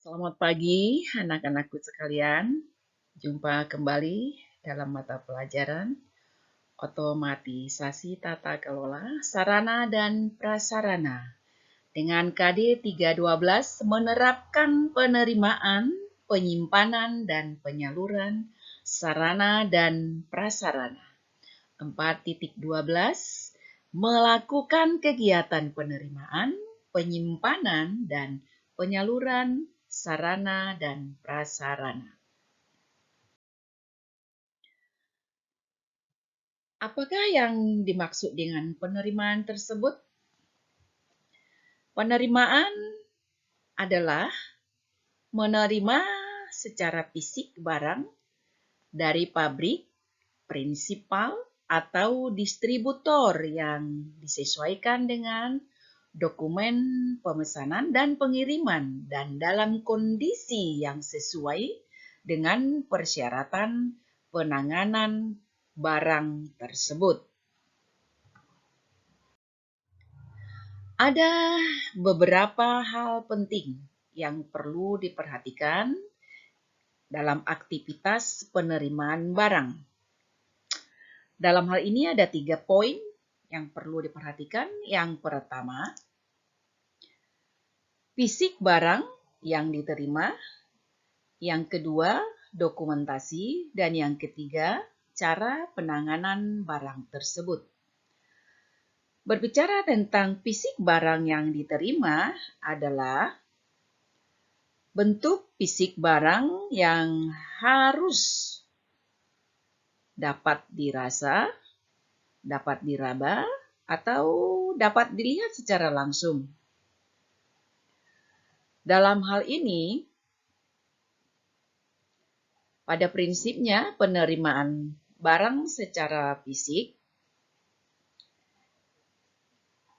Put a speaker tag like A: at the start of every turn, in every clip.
A: Selamat pagi anak-anakku sekalian. Jumpa kembali dalam mata pelajaran Otomatisasi Tata Kelola Sarana dan Prasarana dengan KD 312 menerapkan penerimaan, penyimpanan, dan penyaluran sarana dan prasarana. 4.12 melakukan kegiatan penerimaan, penyimpanan, dan penyaluran sarana dan prasarana. Apakah yang dimaksud dengan penerimaan tersebut? Penerimaan adalah menerima secara fisik barang dari pabrik, prinsipal, atau distributor yang disesuaikan dengan dokumen pemesanan dan pengiriman dan dalam kondisi yang sesuai dengan persyaratan penanganan barang tersebut. Ada beberapa hal penting yang perlu diperhatikan dalam aktivitas penerimaan barang. Dalam hal ini ada 3 poin yang perlu diperhatikan. Yang pertama, fisik barang yang diterima. Yang kedua, dokumentasi. Dan yang ketiga, cara penanganan barang tersebut. Berbicara tentang fisik barang yang diterima adalah bentuk fisik barang yang harus dapat dirasa, dapat diraba, atau dapat dilihat secara langsung. Dalam hal ini, pada prinsipnya penerimaan barang secara fisik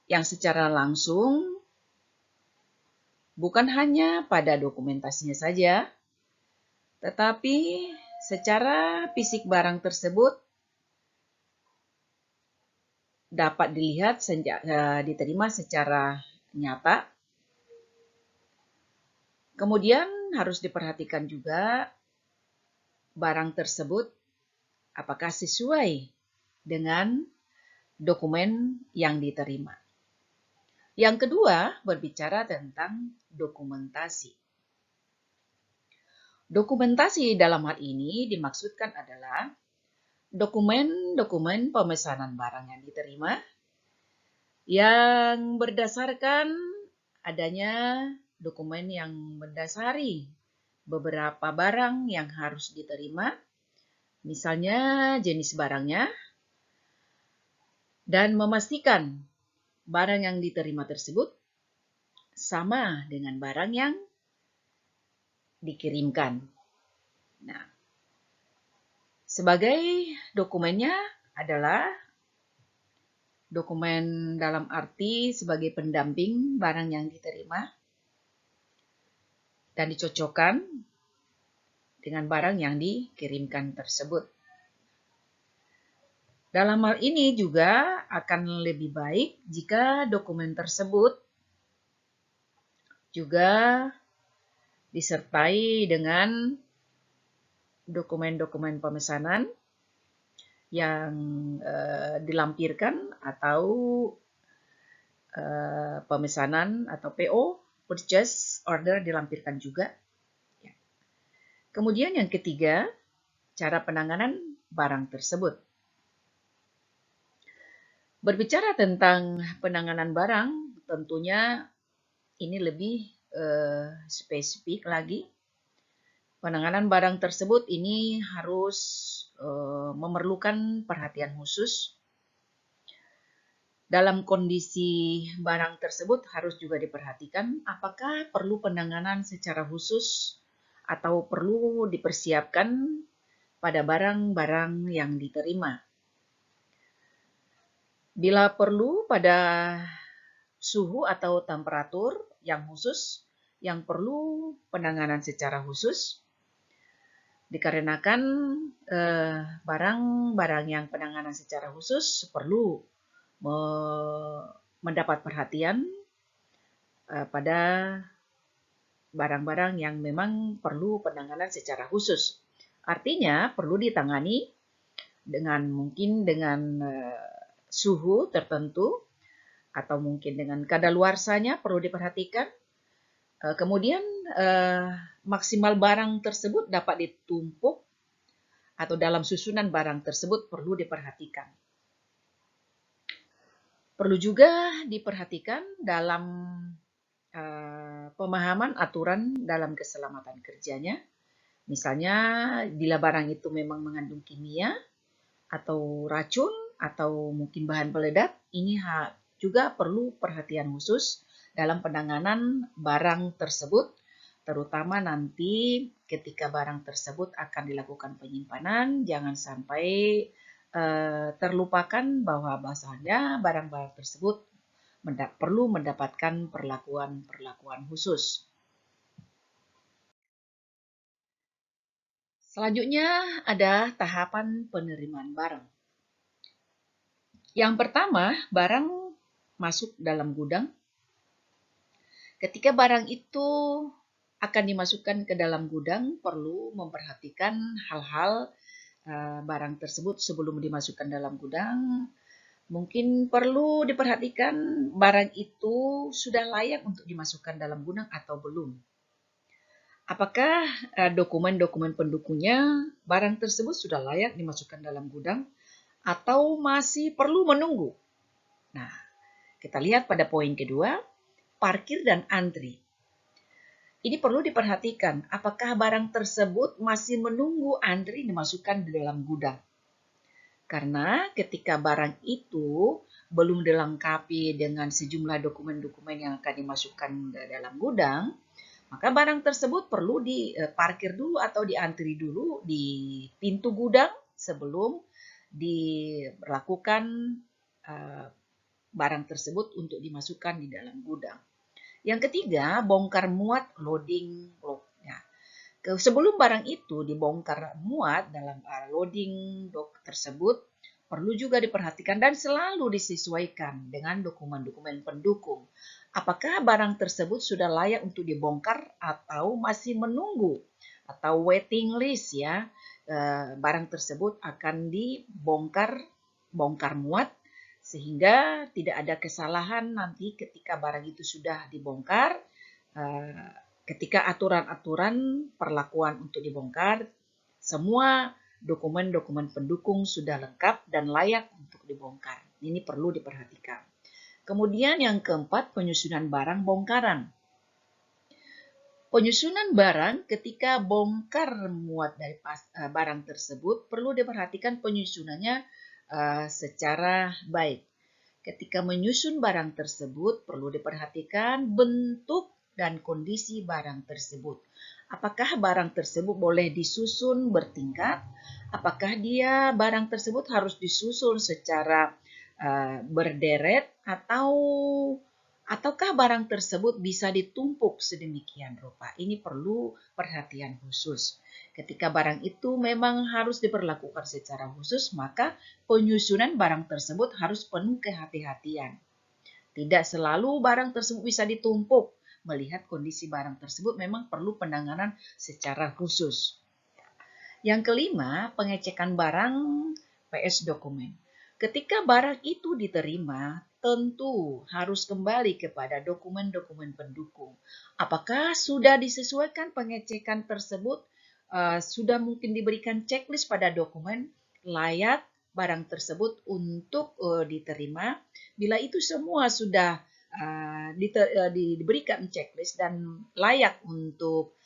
A: yang secara langsung bukan hanya pada dokumentasinya saja, tetapi secara fisik barang tersebut dapat dilihat diterima secara nyata. Kemudian harus diperhatikan juga barang tersebut apakah sesuai dengan dokumen yang diterima. Yang kedua, berbicara tentang dokumentasi. Dokumentasi dalam hal ini dimaksudkan adalah dokumen-dokumen pemesanan barang yang diterima yang berdasarkan adanya dokumen yang mendasari beberapa barang yang harus diterima, misalnya jenis barangnya, dan memastikan barang yang diterima tersebut sama dengan barang yang dikirimkan. Nah, sebagai dokumennya adalah dokumen dalam arti sebagai pendamping barang yang diterima dan dicocokkan dengan barang yang dikirimkan tersebut. Dalam hal ini juga akan lebih baik jika dokumen tersebut juga disertai dengan dokumen-dokumen pemesanan yang dilampirkan atau pemesanan atau PO, purchase order dilampirkan juga. Kemudian yang ketiga, cara penanganan barang tersebut. Berbicara tentang penanganan barang, tentunya ini lebih spesifik lagi. Penanganan barang tersebut ini harus memerlukan perhatian khusus. Dalam kondisi barang tersebut harus juga diperhatikan apakah perlu penanganan secara khusus atau perlu dipersiapkan pada barang-barang yang diterima. Bila perlu pada suhu atau temperatur yang khusus, yang perlu penanganan secara khusus, dikarenakan barang-barang yang penanganan secara khusus perlu mendapat perhatian pada barang-barang yang memang perlu penanganan secara khusus. Artinya perlu ditangani mungkin dengan suhu tertentu atau mungkin dengan kadaluarsanya perlu diperhatikan. Kemudian maksimal barang tersebut dapat ditumpuk atau dalam susunan barang tersebut perlu diperhatikan. Perlu juga diperhatikan dalam pemahaman aturan dalam keselamatan kerjanya. Misalnya, bila barang itu memang mengandung kimia atau racun atau mungkin bahan peledak, ini juga perlu perhatian khusus dalam penanganan barang tersebut, terutama nanti ketika barang tersebut akan dilakukan penyimpanan, jangan sampai terlupakan bahwa bahasanya barang-barang tersebut perlu mendapatkan perlakuan khusus. Selanjutnya ada tahapan penerimaan barang. Yang pertama, barang masuk dalam gudang. Ketika barang itu akan dimasukkan ke dalam gudang, perlu memperhatikan hal-hal barang tersebut sebelum dimasukkan dalam gudang. Mungkin perlu diperhatikan barang itu sudah layak untuk dimasukkan dalam gudang atau belum. Apakah dokumen-dokumen pendukungnya barang tersebut sudah layak dimasukkan dalam gudang atau masih perlu menunggu? Nah, kita lihat pada poin kedua, parkir dan antri. Ini perlu diperhatikan, apakah barang tersebut masih menunggu antri dimasukkan di dalam gudang. Karena ketika barang itu belum dilengkapi dengan sejumlah dokumen-dokumen yang akan dimasukkan ke dalam gudang, maka barang tersebut perlu diparkir dulu atau diantri dulu di pintu gudang sebelum dilakukan barang tersebut untuk dimasukkan di dalam gudang. Yang ketiga, bongkar muat loading dock. Sebelum barang itu dibongkar muat dalam loading dock tersebut, perlu juga diperhatikan dan selalu disesuaikan dengan dokumen-dokumen pendukung. Apakah barang tersebut sudah layak untuk dibongkar atau masih menunggu atau waiting list ya. Barang tersebut akan dibongkar muat sehingga tidak ada kesalahan nanti ketika barang itu sudah dibongkar. Ketika aturan-aturan perlakuan untuk dibongkar, semua dokumen-dokumen pendukung sudah lengkap dan layak untuk dibongkar. Ini perlu diperhatikan. Kemudian yang keempat, penyusunan barang bongkaran. Penyusunan barang ketika bongkar muat dari barang tersebut perlu diperhatikan penyusunannya secara baik. Ketika menyusun barang tersebut perlu diperhatikan bentuk dan kondisi barang tersebut. Apakah barang tersebut boleh disusun bertingkat? Apakah barang tersebut harus disusun secara berderet ataukah barang tersebut bisa ditumpuk sedemikian rupa? Ini perlu perhatian khusus. Ketika barang itu memang harus diperlakukan secara khusus, maka penyusunan barang tersebut harus penuh kehati-hatian. Tidak selalu barang tersebut bisa ditumpuk. Melihat kondisi barang tersebut memang perlu penanganan secara khusus. Yang kelima, pengecekan barang PS dokumen. Ketika barang itu diterima, tentu harus kembali kepada dokumen-dokumen pendukung. Apakah sudah disesuaikan pengecekan tersebut? Sudah mungkin diberikan checklist pada dokumen layak barang tersebut untuk diterima. Bila itu semua sudah diberikan checklist dan layak untuk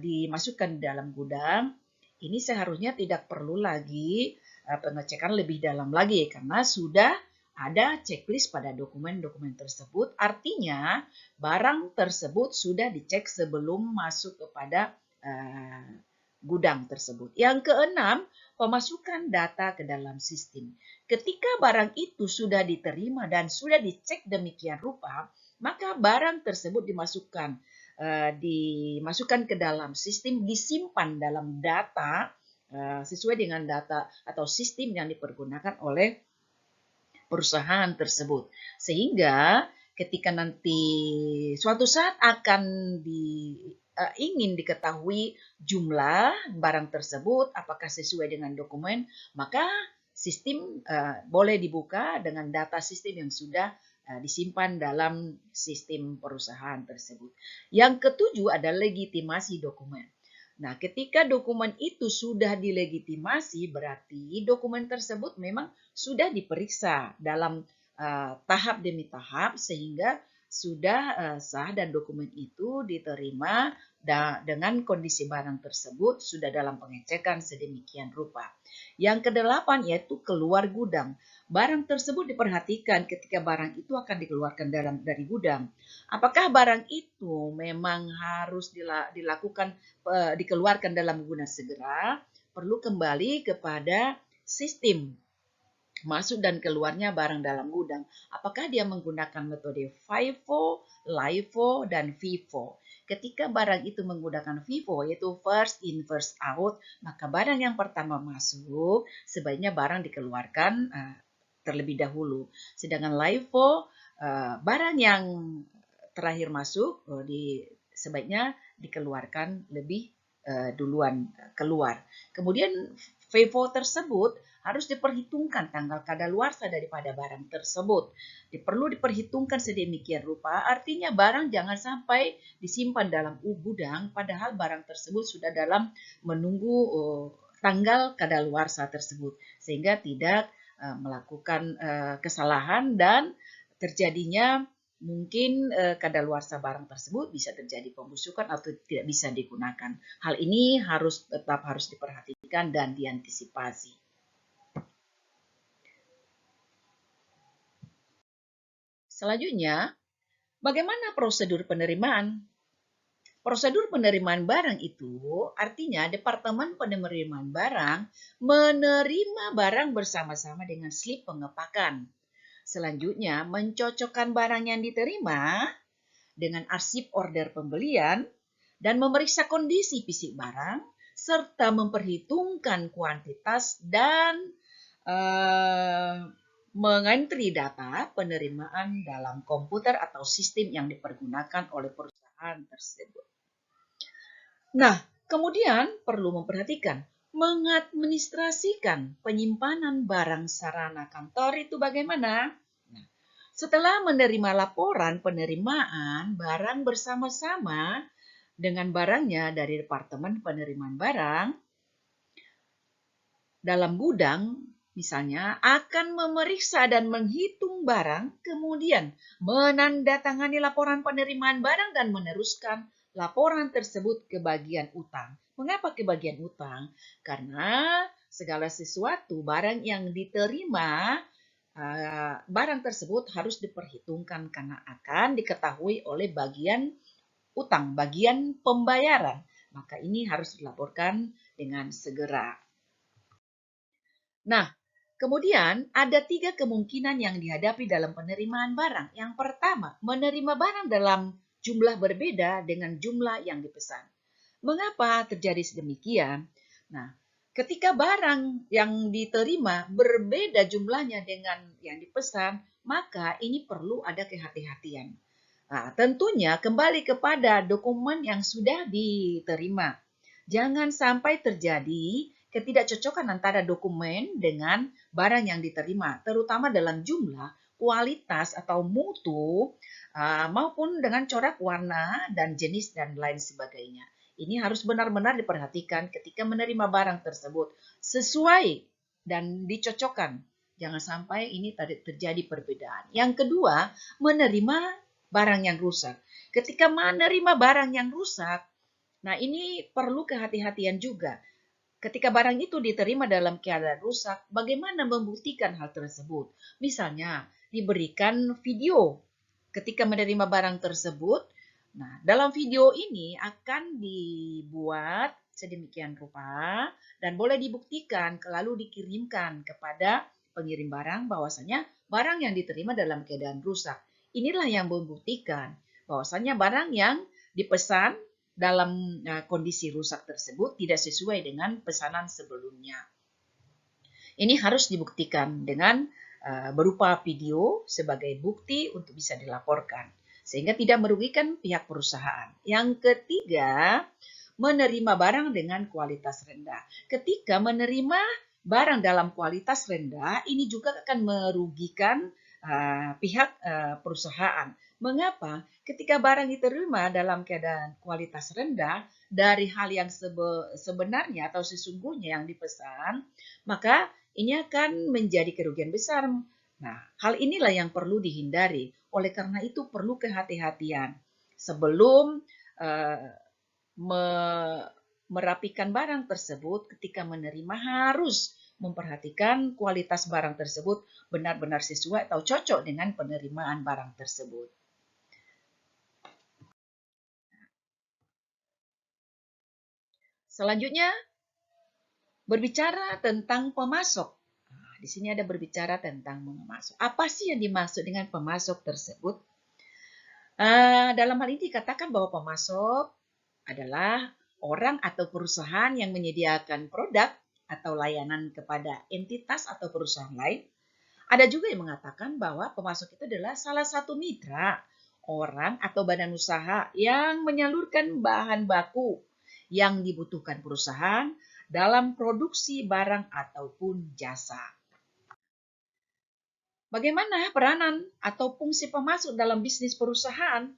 A: dimasukkan di dalam gudang, ini seharusnya tidak perlu lagi pengecekan lebih dalam lagi karena sudah ada checklist pada dokumen-dokumen tersebut. Artinya barang tersebut sudah dicek sebelum masuk kepada gudang tersebut. Yang keenam, pemasukan data ke dalam sistem. Ketika barang itu sudah diterima dan sudah dicek demikian rupa, maka barang tersebut dimasukkan ke dalam sistem, disimpan dalam data sesuai dengan data atau sistem yang dipergunakan oleh perusahaan tersebut. Sehingga ketika nanti suatu saat akan ingin diketahui jumlah barang tersebut apakah sesuai dengan dokumen, maka sistem boleh dibuka dengan data sistem yang sudah disimpan dalam sistem perusahaan tersebut. Yang ketujuh adalah legitimasi dokumen. Nah, ketika dokumen itu sudah dilegitimasi, berarti dokumen tersebut memang sudah diperiksa dalam tahap demi tahap sehingga sudah sah dan dokumen itu diterima dengan kondisi barang tersebut sudah dalam pengecekan sedemikian rupa. Yang kedelapan yaitu keluar gudang. Barang tersebut diperhatikan ketika barang itu akan dikeluarkan dari gudang. Apakah barang itu memang harus dilakukan dikeluarkan dalam guna segera? Perlu kembali kepada sistem masuk dan keluarnya barang dalam gudang. Apakah dia menggunakan metode FIFO, LIFO, dan FIFO? Ketika barang itu menggunakan FIFO, yaitu first in, first out, maka barang yang pertama masuk, sebaiknya barang dikeluarkan terlebih dahulu. Sedangkan LIFO, barang yang terakhir masuk, sebaiknya dikeluarkan lebih duluan keluar. Kemudian FIFO tersebut harus diperhitungkan tanggal kadaluarsa daripada barang tersebut. Perlu diperhitungkan sedemikian rupa, artinya barang jangan sampai disimpan dalam gudang, padahal barang tersebut sudah dalam menunggu tanggal kadaluarsa tersebut, sehingga tidak melakukan kesalahan dan terjadinya mungkin kadaluarsa barang tersebut bisa terjadi pembusukan atau tidak bisa digunakan. Hal ini tetap harus diperhatikan dan diantisipasi. Selanjutnya, bagaimana prosedur penerimaan? Prosedur penerimaan barang itu artinya Departemen Penerimaan Barang menerima barang bersama-sama dengan slip pengepakan. Selanjutnya, mencocokkan barang yang diterima dengan arsip order pembelian dan memeriksa kondisi fisik barang serta memperhitungkan kuantitas dan mengentri data penerimaan dalam komputer atau sistem yang dipergunakan oleh perusahaan tersebut. Nah, kemudian perlu memperhatikan mengadministrasikan penyimpanan barang sarana kantor itu bagaimana? Nah, setelah menerima laporan penerimaan barang bersama-sama dengan barangnya dari Departemen Penerimaan Barang, dalam gudang misalnya akan memeriksa dan menghitung barang, kemudian menandatangani laporan penerimaan barang dan meneruskan laporan tersebut ke bagian utang. Mengapa ke bagian utang? Karena segala sesuatu barang yang diterima, barang tersebut harus diperhitungkan karena akan diketahui oleh bagian utang, bagian pembayaran. Maka ini harus dilaporkan dengan segera. Nah, kemudian ada 3 kemungkinan yang dihadapi dalam penerimaan barang. Yang pertama, menerima barang dalam jumlah berbeda dengan jumlah yang dipesan. Mengapa terjadi sedemikian? Nah, ketika barang yang diterima berbeda jumlahnya dengan yang dipesan, maka ini perlu ada kehati-hatian. Nah, tentunya kembali kepada dokumen yang sudah diterima. Jangan sampai terjadi ketidakcocokan antara dokumen dengan barang yang diterima, terutama dalam jumlah, kualitas atau mutu, maupun dengan corak warna dan jenis dan lain sebagainya. Ini harus benar-benar diperhatikan ketika menerima barang tersebut sesuai dan dicocokkan. Jangan sampai ini terjadi perbedaan. Yang kedua, menerima barang yang rusak. Ketika menerima barang yang rusak, nah ini perlu kehati-hatian juga. Ketika barang itu diterima dalam keadaan rusak, bagaimana membuktikan hal tersebut? Misalnya, diberikan video ketika menerima barang tersebut. Nah, dalam video ini akan dibuat sedemikian rupa dan boleh dibuktikan lalu dikirimkan kepada pengirim barang bahwasanya barang yang diterima dalam keadaan rusak. Inilah yang membuktikan bahwasanya barang yang dipesan dalam kondisi rusak tersebut tidak sesuai dengan pesanan sebelumnya. Ini harus dibuktikan dengan berupa video sebagai bukti untuk bisa dilaporkan, sehingga tidak merugikan pihak perusahaan. Yang ketiga, menerima barang dengan kualitas rendah. Ketika menerima barang dalam kualitas rendah, ini juga akan merugikan pihak perusahaan. Mengapa? Ketika barang diterima dalam keadaan kualitas rendah dari hal yang sebenarnya atau sesungguhnya yang dipesan, maka ini akan menjadi kerugian besar. Nah, hal inilah yang perlu dihindari. Oleh karena itu perlu kehati-hatian sebelum merapikan barang tersebut. Ketika menerima harus memperhatikan kualitas barang tersebut benar-benar sesuai atau cocok dengan penerimaan barang tersebut. Selanjutnya, berbicara tentang pemasok. Nah, di sini ada berbicara tentang pemasok. Apa sih yang dimaksud dengan pemasok tersebut? Dalam hal ini dikatakan bahwa pemasok adalah orang atau perusahaan yang menyediakan produk atau layanan kepada entitas atau perusahaan lain. Ada juga yang mengatakan bahwa pemasok itu adalah salah satu mitra orang atau badan usaha yang menyalurkan bahan baku yang dibutuhkan perusahaan dalam produksi barang ataupun jasa. Bagaimana peranan atau fungsi pemasok dalam bisnis perusahaan?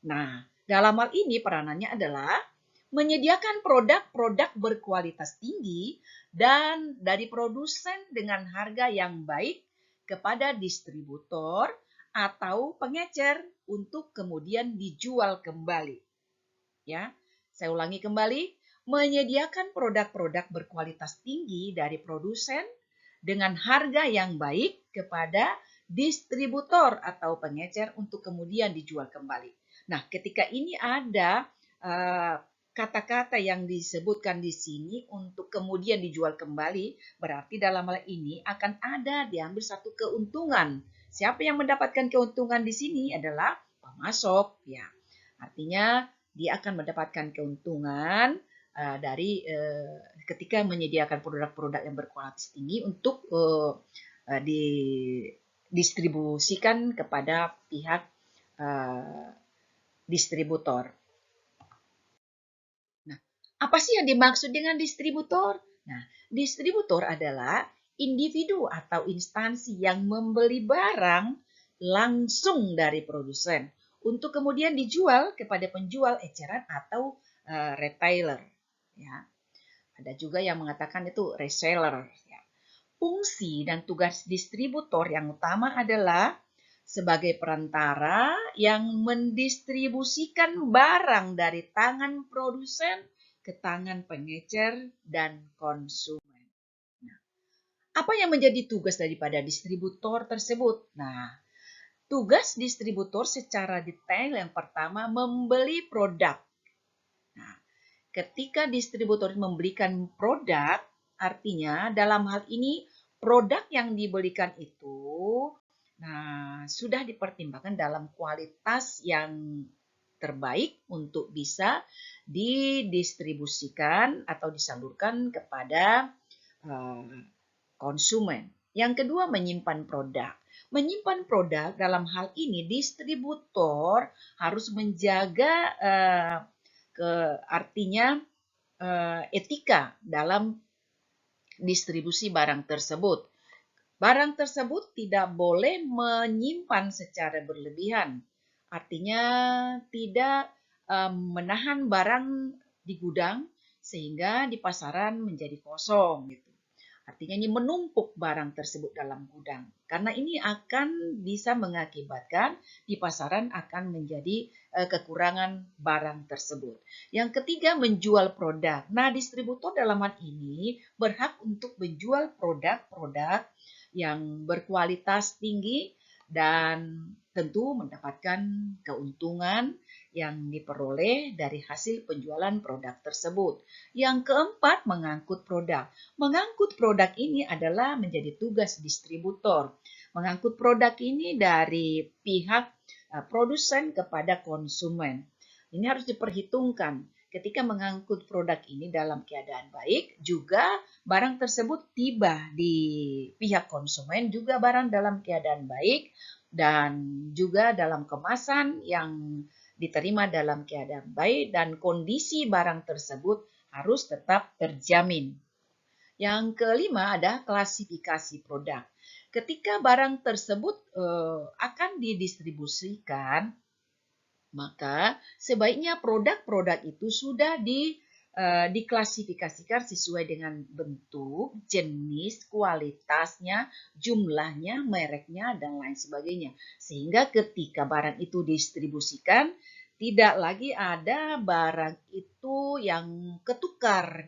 A: Nah, dalam hal ini peranannya adalah menyediakan produk-produk berkualitas tinggi dan dari produsen dengan harga yang baik kepada distributor atau pengecer untuk kemudian dijual kembali. Ya, saya ulangi kembali, menyediakan produk-produk berkualitas tinggi dari produsen dengan harga yang baik kepada distributor atau pengecer untuk kemudian dijual kembali. Nah, ketika ini ada kata-kata yang disebutkan di sini untuk kemudian dijual kembali, berarti dalam hal ini akan ada diambil satu keuntungan. Siapa yang mendapatkan keuntungan di sini adalah pemasok, ya. Artinya dia akan mendapatkan keuntungan dari ketika menyediakan produk-produk yang berkualitas tinggi untuk didistribusikan kepada pihak distributor. Nah, apa sih yang dimaksud dengan distributor? Nah, distributor adalah individu atau instansi yang membeli barang langsung dari produsen untuk kemudian dijual kepada penjual eceran atau retailer. Ya, ada juga yang mengatakan itu reseller. Ya. Fungsi dan tugas distributor yang utama adalah sebagai perantara yang mendistribusikan barang dari tangan produsen ke tangan pengecer dan konsumen. Nah, apa yang menjadi tugas daripada distributor tersebut? Nah, tugas distributor secara detail yang pertama membeli produk. Nah, ketika distributor membelikan produk, artinya dalam hal ini produk yang dibelikan itu sudah dipertimbangkan dalam kualitas yang terbaik untuk bisa didistribusikan atau disalurkan kepada konsumen. Yang kedua, menyimpan produk. Menyimpan produk dalam hal ini distributor harus menjaga artinya etika dalam distribusi barang tersebut. Barang tersebut tidak boleh menyimpan secara berlebihan. Artinya tidak menahan barang di gudang sehingga di pasaran menjadi kosong gitu. Artinya ini menumpuk barang tersebut dalam gudang. Karena ini akan bisa mengakibatkan di pasaran akan menjadi kekurangan barang tersebut. Yang ketiga, menjual produk. Nah, distributor dalam hal ini berhak untuk menjual produk-produk yang berkualitas tinggi dan tentu mendapatkan keuntungan yang diperoleh dari hasil penjualan produk tersebut. Yang keempat, mengangkut produk. Mengangkut produk ini adalah menjadi tugas distributor. Mengangkut produk ini dari pihak produsen kepada konsumen. Ini harus diperhitungkan. ketika mengangkut produk ini dalam keadaan baik, juga barang tersebut tiba di pihak konsumen juga barang dalam keadaan baik dan juga dalam kemasan yang diterima dalam keadaan baik dan kondisi barang tersebut harus tetap terjamin. Yang kelima ada klasifikasi produk. Ketika barang tersebut akan didistribusikan, maka sebaiknya produk-produk itu sudah diklasifikasikan sesuai dengan bentuk, jenis, kualitasnya, jumlahnya, mereknya, dan lain sebagainya. Sehingga ketika barang itu didistribusikan, tidak lagi ada barang itu yang ketukar.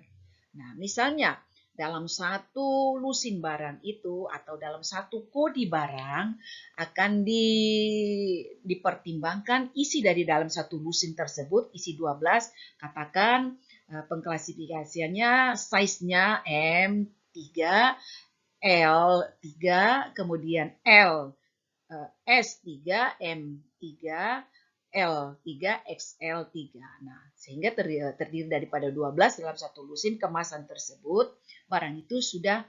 A: Nah, misalnya dalam satu lusin barang itu atau dalam satu kodi barang akan dipertimbangkan isi dari dalam satu lusin tersebut, isi 12, katakan pengklasifikasiannya size-nya M3, L3, kemudian S3, M3, L3, XL3. Nah, sehingga terdiri daripada 12 dalam satu lusin kemasan tersebut, barang itu sudah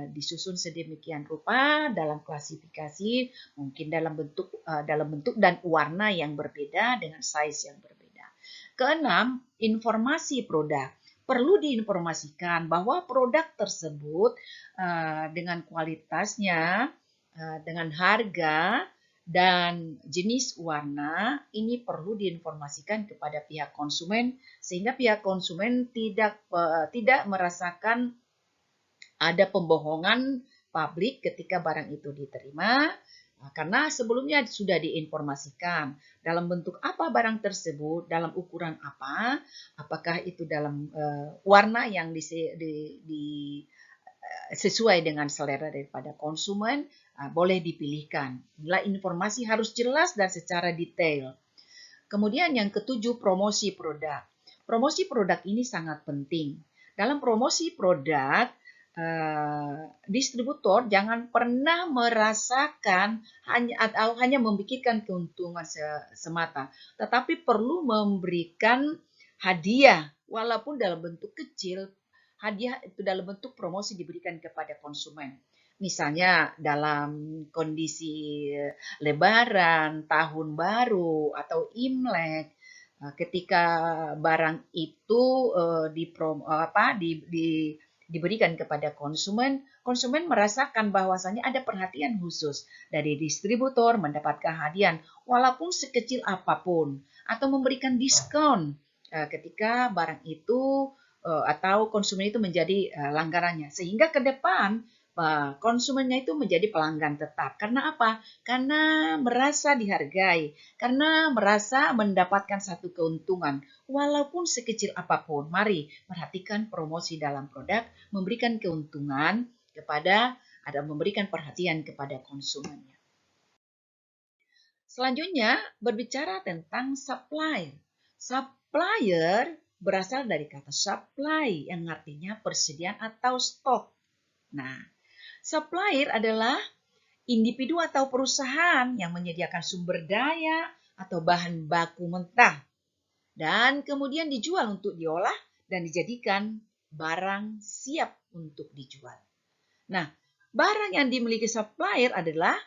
A: disusun sedemikian rupa dalam klasifikasi, mungkin dalam bentuk dan warna yang berbeda dengan size yang berbeda. Keenam, informasi produk. Perlu diinformasikan bahwa produk tersebut dengan kualitasnya, dengan harga, dan jenis warna ini perlu diinformasikan kepada pihak konsumen sehingga pihak konsumen tidak merasakan ada pembohongan publik ketika barang itu diterima karena sebelumnya sudah diinformasikan dalam bentuk apa barang tersebut, dalam ukuran apa, apakah itu dalam warna yang sesuai dengan selera daripada konsumen, boleh dipilihkan. Inilah informasi harus jelas dan secara detail. Kemudian yang ketujuh, promosi produk. Promosi produk ini sangat penting. Dalam promosi produk, distributor jangan pernah merasakan hanya memikirkan keuntungan semata, tetapi perlu memberikan hadiah walaupun dalam bentuk kecil. Hadiah itu dalam bentuk promosi diberikan kepada konsumen. Misalnya dalam kondisi Lebaran, Tahun Baru, atau Imlek, ketika barang itu diberikan kepada konsumen, konsumen merasakan bahwasannya ada perhatian khusus dari distributor mendapatkan hadiah walaupun sekecil apapun atau memberikan diskon ketika barang itu atau konsumen itu menjadi langganannya sehingga ke depan konsumennya itu menjadi pelanggan tetap. Karena apa? Karena merasa dihargai, karena merasa mendapatkan satu keuntungan walaupun sekecil apapun. Mari perhatikan promosi dalam produk, memberikan keuntungan memberikan perhatian kepada konsumennya. Selanjutnya berbicara tentang supplier. Supplier berasal dari kata supply yang artinya persediaan atau stok. Nah, supplier adalah individu atau perusahaan yang menyediakan sumber daya atau bahan baku mentah dan kemudian dijual untuk diolah dan dijadikan barang siap untuk dijual. Nah, barang yang dimiliki supplier adalah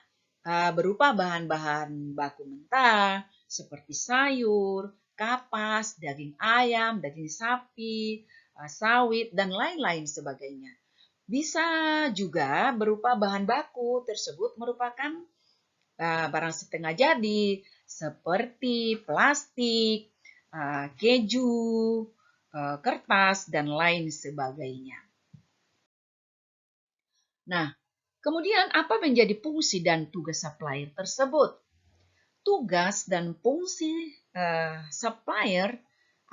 A: berupa bahan-bahan baku mentah seperti sayur, kapas, daging ayam, daging sapi, sawit, dan lain-lain sebagainya. Bisa juga berupa bahan baku tersebut merupakan barang setengah jadi seperti plastik, keju, kertas, dan lain sebagainya. Nah, kemudian apa menjadi fungsi dan tugas supplier tersebut? Tugas dan fungsi supplier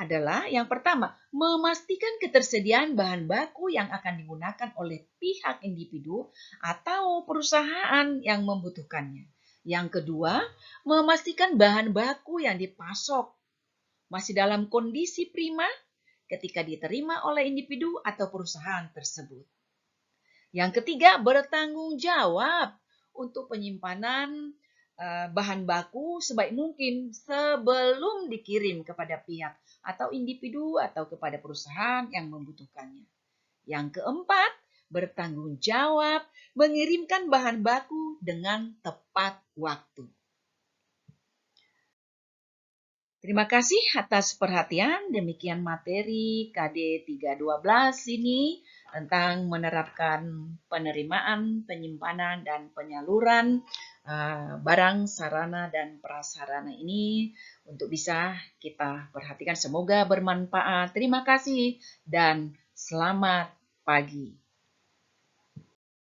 A: adalah yang pertama, memastikan ketersediaan bahan baku yang akan digunakan oleh pihak individu atau perusahaan yang membutuhkannya. Yang kedua, memastikan bahan baku yang dipasok masih dalam kondisi prima ketika diterima oleh individu atau perusahaan tersebut. Yang ketiga, bertanggung jawab untuk penyimpanan bahan baku sebaik mungkin sebelum dikirim kepada pihak atau individu atau kepada perusahaan yang membutuhkannya. Yang keempat, bertanggung jawab mengirimkan bahan baku dengan tepat waktu. Terima kasih atas perhatian. Demikian materi KD 312 ini tentang menerapkan penerimaan, penyimpanan, dan penyaluran barang, sarana, dan prasarana ini untuk bisa kita perhatikan. Semoga bermanfaat. Terima kasih dan selamat pagi.